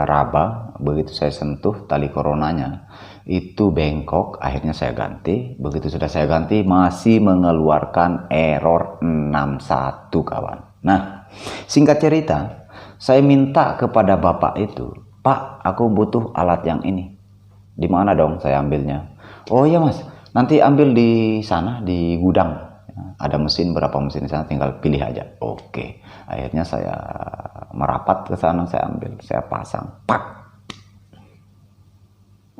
saya raba, begitu saya sentuh tali coronanya itu bengkok, akhirnya saya ganti. Begitu sudah saya ganti masih mengeluarkan error 61 kawan. Nah, singkat cerita, saya minta kepada bapak itu, Pak, aku butuh alat yang ini. Di mana dong saya ambilnya? Oh iya mas, nanti ambil di sana di gudang. Ada mesin, berapa mesin di sana, tinggal pilih aja. Oke, akhirnya saya merapat ke sana, saya ambil, saya pasang, pak,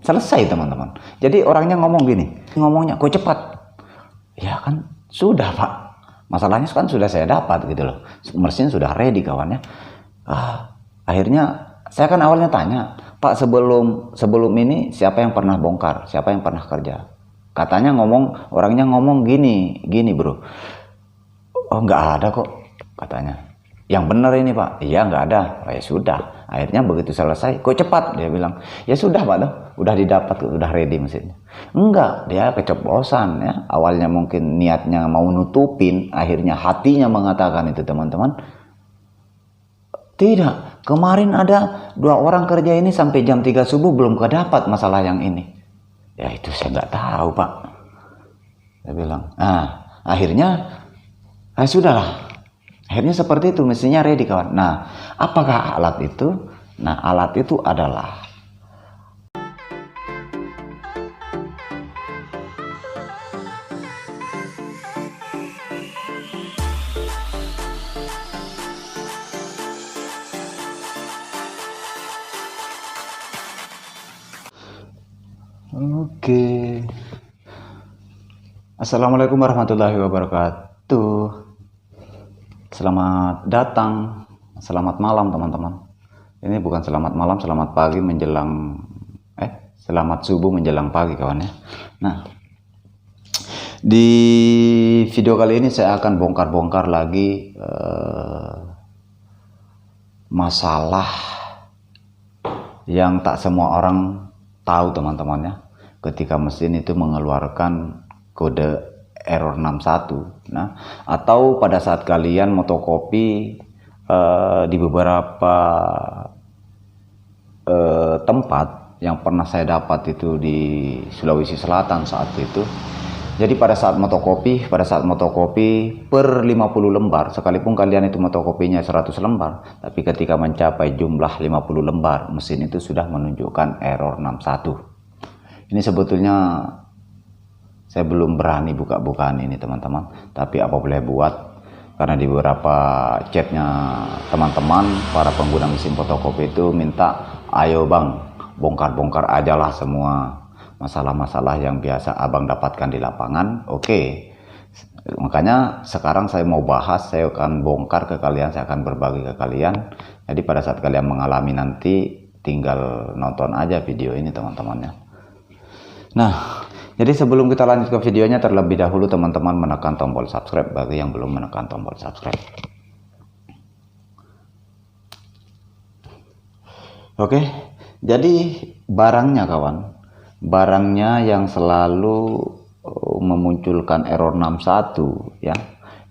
selesai teman-teman. Jadi orangnya ngomong gini, ngomongnya kok cepat? Ya kan sudah pak, masalahnya kan sudah saya dapat gitu loh, mesin sudah ready kawannya. Akhirnya saya kan awalnya tanya, Pak, sebelum ini siapa yang pernah bongkar, siapa yang pernah kerja? Katanya orangnya ngomong gini bro. Oh nggak ada kok katanya. Yang benar ini Pak. Iya nggak ada. Oh, ya sudah. Akhirnya begitu selesai, kok cepat? Dia bilang, ya sudah Pak, udah didapat, udah ready mesinnya. Enggak, dia keceplosan ya. Awalnya mungkin niatnya mau nutupin, akhirnya hatinya mengatakan itu teman-teman. Tidak, kemarin ada 2 orang kerja ini sampai jam 3 subuh belum kedapat masalah yang ini. Ya itu saya nggak tahu Pak. Saya bilang, akhirnya sudahlah. Akhirnya seperti itu, mestinya ready kawan. Nah, apakah alat itu? Nah, alat itu adalah Oke. Assalamualaikum warahmatullahi wabarakatuh. Selamat datang, selamat malam teman-teman. Ini bukan selamat malam, selamat pagi menjelang selamat subuh menjelang pagi kawan ya. Nah, di video kali ini saya akan bongkar-bongkar lagi masalah yang tak semua orang tahu teman-temannya, ketika mesin itu mengeluarkan kode error 61. Nah, atau pada saat kalian motokopi di beberapa tempat yang pernah saya dapat itu di Sulawesi Selatan saat itu. Jadi pada saat motokopi per 50 lembar, sekalipun kalian itu motokopinya 100 lembar, tapi ketika mencapai jumlah 50 lembar, mesin itu sudah menunjukkan error 61. Ini sebetulnya saya belum berani buka-bukaan ini teman-teman, tapi apa boleh buat, karena di beberapa chatnya teman-teman para pengguna mesin fotokopi itu minta, ayo bang, bongkar-bongkar aja lah semua masalah-masalah yang biasa abang dapatkan di lapangan. Oke, makanya sekarang saya mau bahas, saya akan bongkar ke kalian, saya akan berbagi ke kalian. Jadi pada saat kalian mengalami nanti, tinggal nonton aja video ini teman-temannya. Nah, jadi sebelum kita lanjut ke videonya, terlebih dahulu teman-teman menekan tombol subscribe bagi yang belum menekan tombol subscribe. Oke, jadi barangnya kawan, barangnya yang selalu memunculkan error 61 ya,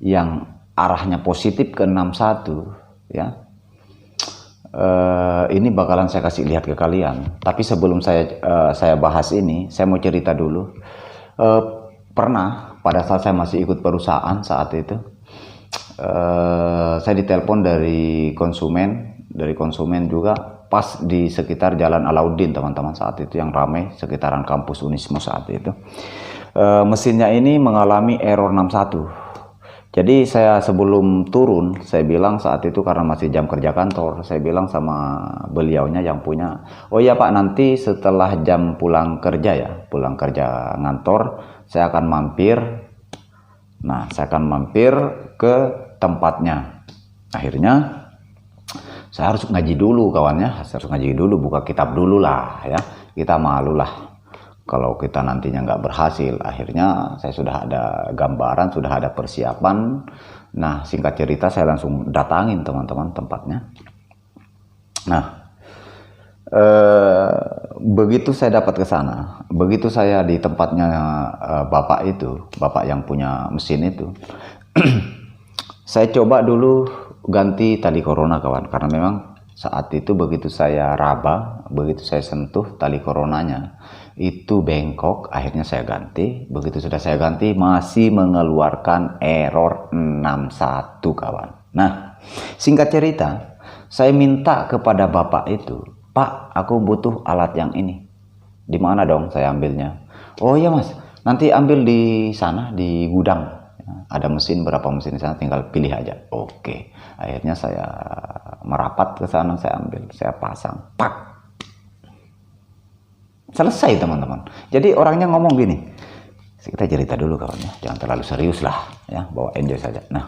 yang arahnya positif ke 61 ya. Ini bakalan saya kasih lihat ke kalian. Tapi sebelum saya bahas ini, saya mau cerita dulu. Pernah pada saat saya masih ikut perusahaan saat itu, saya ditelepon dari konsumen juga pas di sekitar Jalan Alauddin teman-teman, saat itu yang ramai sekitaran kampus Unismo saat itu. Mesinnya ini mengalami error 61. Jadi saya sebelum turun, saya bilang saat itu karena masih jam kerja kantor, saya bilang sama beliaunya yang punya, oh iya Pak, nanti setelah jam pulang kerja ngantor, saya akan mampir. Nah, saya akan mampir ke tempatnya. Akhirnya saya harus ngaji dulu kawannya, harus ngaji dulu, buka kitab dulu lah ya. Kita malu lah kalau kita nantinya nggak berhasil. Akhirnya saya sudah ada gambaran, sudah ada persiapan. Nah, singkat cerita saya langsung datangin teman-teman tempatnya. Nah, begitu saya dapat ke sana, begitu saya di tempatnya bapak yang punya mesin itu, saya coba dulu ganti tali corona kawan, karena memang Saat itu begitu saya raba, begitu saya sentuh tali coronanya, itu bengkok, akhirnya saya ganti. Begitu sudah saya ganti, masih mengeluarkan error 61 kawan. Nah, singkat cerita, saya minta kepada bapak itu, Pak, aku butuh alat yang ini. Di mana dong saya ambilnya? Oh iya mas, nanti ambil di sana, di gudang. Ada mesin, berapa mesin di sana, tinggal pilih aja. Oke, akhirnya saya merapat ke sana, saya ambil, saya pasang, pak, selesai teman-teman. Jadi orangnya ngomong gini, kita cerita dulu kawan ya, jangan terlalu serius lah ya, bawa enjoy saja. Nah,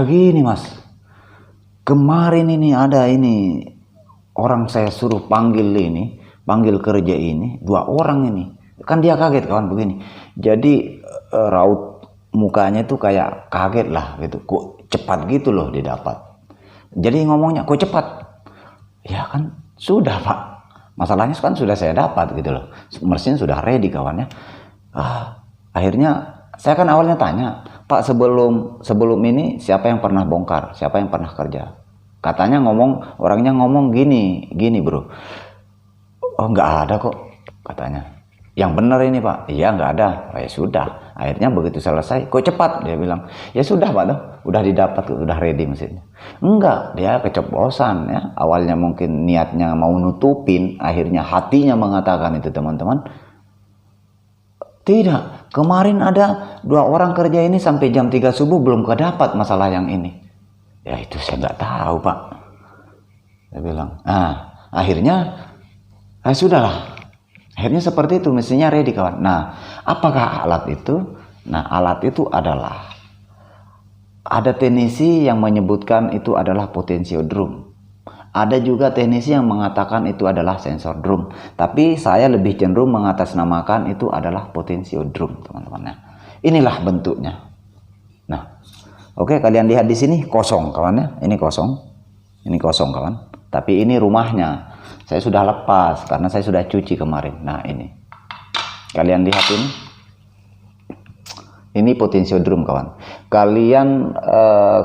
gini mas, kemarin ini ada ini orang saya suruh panggil kerja ini, 2 orang ini, kan dia kaget kawan begini. Jadi raut mukanya itu kayak kaget lah gitu, kok cepat gitu loh didapat. Jadi ngomongnya kok cepat, ya kan sudah pak, masalahnya kan sudah saya dapat gitu loh, mesin sudah ready kawannya. Akhirnya saya kan awalnya tanya, Pak, sebelum ini siapa yang pernah bongkar, siapa yang pernah kerja? Katanya orangnya ngomong gini bro, oh nggak ada kok katanya. Yang benar ini pak, iya nggak ada. Oh, ya sudah, akhirnya begitu selesai, kok cepat, dia bilang. Ya sudah pak, udah didapat, udah ready mesinnya. Enggak, dia keceplosan ya, awalnya mungkin niatnya mau nutupin, akhirnya hatinya mengatakan itu teman-teman, tidak, kemarin ada 2 orang kerja ini sampai jam 3 subuh belum kedapat masalah yang ini. Ya itu saya nggak tahu pak, dia bilang. Akhirnya sudahlah, akhirnya seperti itu, mesinnya ready kawan. Nah, apakah alat itu? Nah, alat itu adalah, ada teknisi yang menyebutkan itu adalah potensiodrum. Ada juga teknisi yang mengatakan itu adalah sensor drum. Tapi saya lebih cenderung mengatasnamakan itu adalah potensiodrum, teman-teman. Inilah bentuknya. Nah, oke, kalian lihat di sini kosong kawannya. Ini kosong kawan. Tapi ini rumahnya. Saya sudah lepas karena saya sudah cuci kemarin. Nah ini, kalian lihat ini potensiodrum kawan. Kalian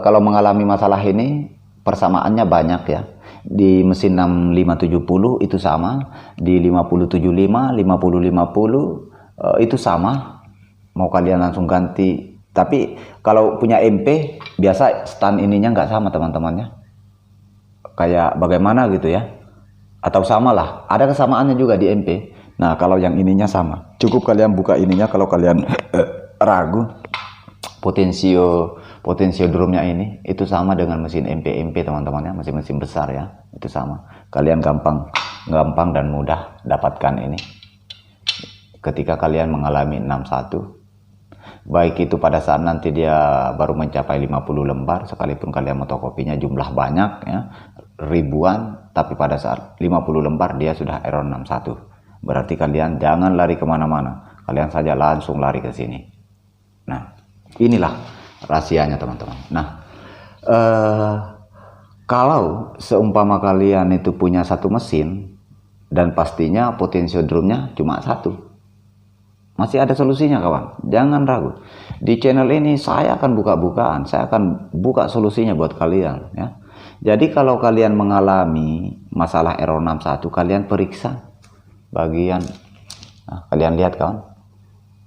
kalau mengalami masalah ini, persamaannya banyak ya. Di mesin 6570 itu sama, di 5075, 5050 itu sama. Mau kalian langsung ganti. Tapi kalau punya MP, biasa stand ininya nggak sama teman-temannya. Kayak bagaimana gitu ya. Atau samalah, ada kesamaannya juga di MP. Nah kalau yang ininya sama, cukup kalian buka ininya. Kalau kalian ragu, potensiodrumnya ini itu sama dengan mesin MP teman-temannya, mesin-mesin besar ya, itu sama. Kalian gampang dan mudah dapatkan ini ketika kalian mengalami 61. Baik itu pada saat nanti dia baru mencapai 50 lembar, sekalipun kalian fotokopinya jumlah banyak ya, ribuan, tapi pada saat 50 lembar dia sudah error 61. Berarti kalian jangan lari kemana-mana, kalian saja langsung lari ke sini. Nah, inilah rahasianya teman-teman. Nah, kalau seumpama kalian itu punya 1 mesin dan pastinya potensiodrumnya cuma 1, masih ada solusinya kawan, jangan ragu. Di channel ini saya akan buka-bukaan, saya akan buka solusinya buat kalian ya. Jadi kalau kalian mengalami masalah error 61, kalian periksa bagian, nah, kalian lihat kawan.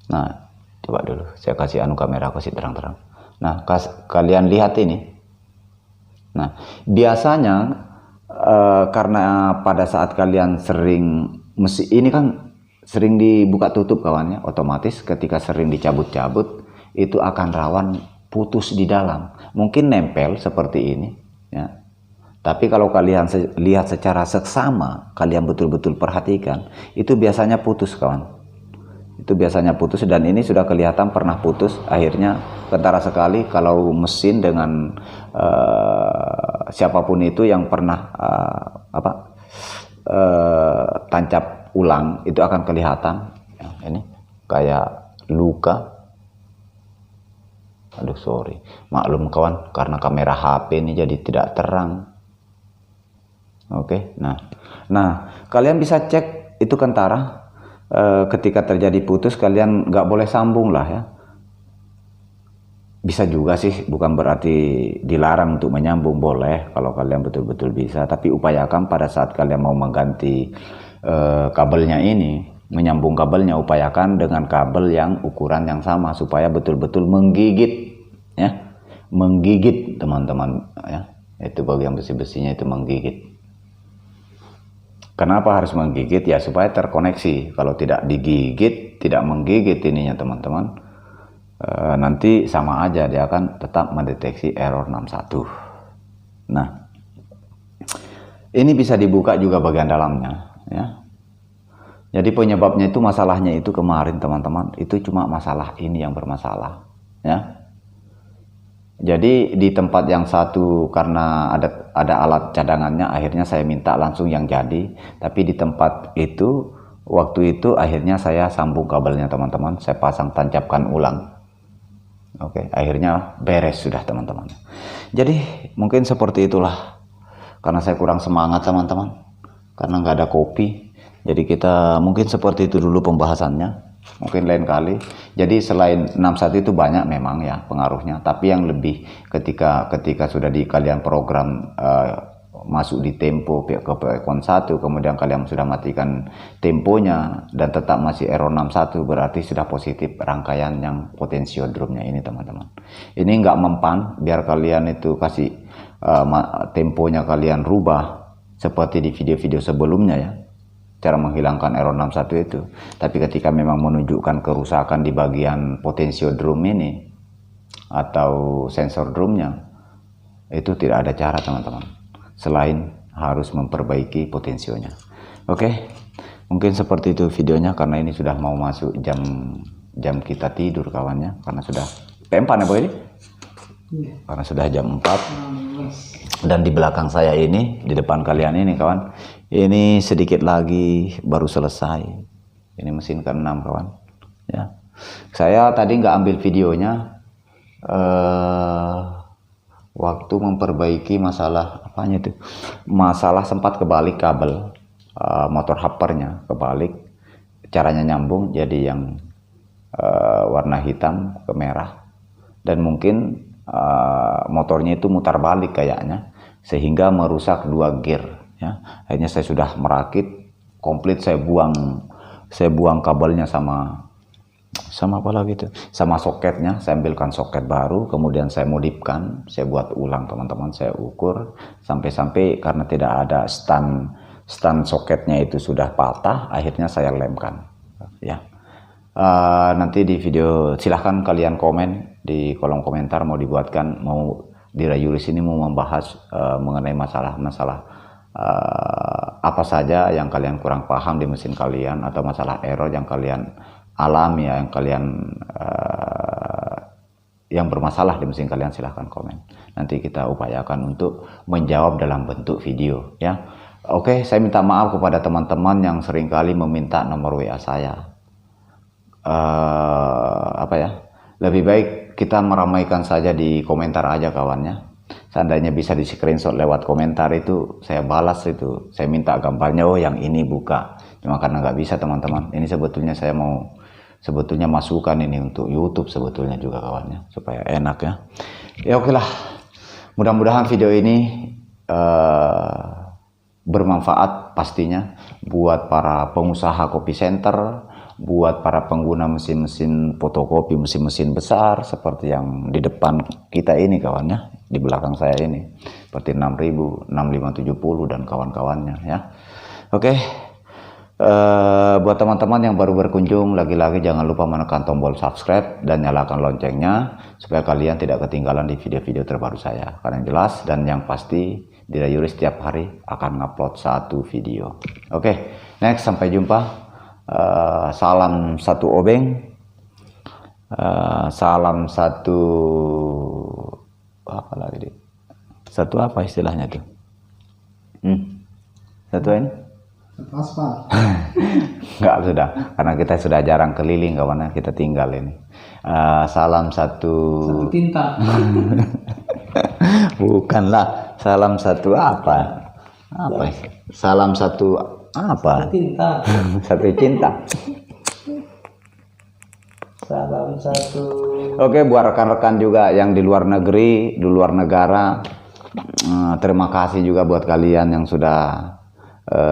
Nah coba dulu saya kasih kamera, kasih terang-terang. Nah kalian lihat ini. Nah biasanya karena pada saat kalian sering ini kan sering dibuka tutup kawannya, otomatis ketika sering dicabut-cabut itu akan rawan putus di dalam. Mungkin nempel seperti ini ya. Tapi kalau kalian lihat secara seksama, kalian betul-betul perhatikan, itu biasanya putus kawan. Itu biasanya putus, dan ini sudah kelihatan pernah putus. Akhirnya kentara sekali kalau mesin dengan siapapun itu yang pernah tancap ulang, itu akan kelihatan ya, ini kayak luka. Aduh sorry, maklum kawan, karena kamera HP ini jadi tidak terang. Oke, nah kalian bisa cek itu kentara. Ketika terjadi putus, kalian nggak boleh sambung lah ya. bisa juga sih, bukan berarti dilarang untuk menyambung, boleh kalau kalian betul-betul bisa, tapi upayakan pada saat kalian mau mengganti kabelnya ini, menyambung kabelnya, upayakan dengan kabel yang ukuran yang sama supaya betul-betul menggigit ya, menggigit teman-teman ya, itu bagian besi-besinya itu menggigit. Kenapa harus menggigit ya? Supaya terkoneksi. Kalau tidak digigit, tidak menggigit ininya teman-teman, nanti sama aja, dia akan tetap mendeteksi error 61. Nah, ini bisa dibuka juga bagian dalamnya ya. Jadi penyebabnya itu, masalahnya itu kemarin teman-teman, itu cuma masalah ini yang bermasalah ya. Jadi di tempat yang satu karena ada alat cadangannya, akhirnya saya minta langsung yang jadi. Tapi di tempat itu, waktu itu akhirnya saya sambung kabelnya teman-teman, saya pasang tancapkan ulang. Oke, akhirnya beres sudah teman-teman. Jadi mungkin seperti itulah, karena saya kurang semangat teman-teman, karena nggak ada kopi. Jadi kita mungkin seperti itu dulu pembahasannya. Mungkin lain kali. Jadi selain 61 itu banyak memang ya pengaruhnya, tapi yang lebih ketika sudah di kalian program masuk di tempo ke Pekon 1, kemudian kalian sudah matikan temponya dan tetap masih error 61, berarti sudah positif rangkaian yang potensiodromnya ini teman-teman. Ini nggak mempan, biar kalian itu kasih temponya kalian rubah seperti di video-video sebelumnya ya, cara menghilangkan error 61 itu. Tapi ketika memang menunjukkan kerusakan di bagian potensiodrom ini atau sensor drumnya, itu tidak ada cara teman-teman, selain harus memperbaiki potensionya. Oke, mungkin seperti itu videonya, karena ini sudah mau masuk jam kita tidur kawannya, karena sudah PM4 ya boy ini? Karena sudah jam 4. Dan di belakang saya ini, di depan kalian ini kawan, ini sedikit lagi baru selesai. Ini mesin ke-6 kawan ya. Saya tadi nggak ambil videonya waktu memperbaiki masalah apanya itu, masalah sempat kebalik kabel motor hoppernya, kebalik caranya nyambung jadi yang warna hitam ke merah, dan mungkin motornya itu mutar balik kayaknya, sehingga merusak 2 gear ya. Akhirnya saya sudah merakit komplit, saya buang kabelnya sama apa lagi itu, sama soketnya, saya ambilkan soket baru, kemudian saya modifkan, saya buat ulang teman-teman, saya ukur sampai karena tidak ada stand soketnya itu sudah patah, akhirnya saya lemkan ya. Nanti di video silahkan kalian komen di kolom komentar, mau dibuatkan, mau Dirayuris ini mau membahas mengenai masalah-masalah apa saja yang kalian kurang paham di mesin kalian, atau masalah error yang kalian alami ya, yang kalian yang bermasalah di mesin kalian, silahkan komen. Nanti kita upayakan untuk menjawab dalam bentuk video ya. Oke, saya minta maaf kepada teman-teman yang seringkali meminta nomor WA saya. Lebih baik kita meramaikan saja di komentar aja kawannya. Seandainya bisa di screenshot lewat komentar itu, saya balas itu, saya minta gambarnya, oh yang ini buka. Cuma karena nggak bisa teman-teman, ini sebetulnya saya mau masukkan ini untuk YouTube sebetulnya juga kawannya, supaya enak ya. Ya oke lah, mudah-mudahan video ini bermanfaat pastinya buat para pengusaha kopi center, buat para pengguna mesin-mesin fotokopi, mesin-mesin besar seperti yang di depan kita ini kawannya, di belakang saya ini, seperti 6000, 6570 dan kawan-kawannya ya. Oke, buat teman-teman yang baru berkunjung, lagi-lagi jangan lupa menekan tombol subscribe dan nyalakan loncengnya supaya kalian tidak ketinggalan di video-video terbaru saya. Karena yang jelas dan yang pasti, Dirayuris setiap hari akan ngupload 1 video. Oke, next, sampai jumpa. Salam satu obeng, salam satu apa lagi, satu apa istilahnya tuh, satu ini aspal. Enggak, sudah, karena kita sudah jarang keliling kawan, kita tinggal ini. Salam satu tinta. Bukanlah, salam satu apa salam satu apa? Tinta. Satu cinta. Salam satu. Oke, buat rekan-rekan juga yang di luar negeri, di luar negara, terima kasih juga buat kalian yang sudah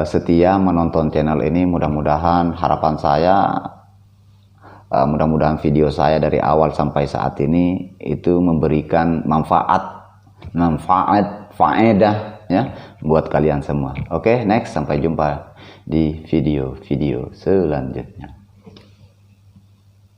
setia menonton channel ini. Mudah-mudahan harapan saya, mudah-mudahan video saya dari awal sampai saat ini itu memberikan faedah ya buat kalian semua. Oke, next, sampai jumpa di video-video selanjutnya.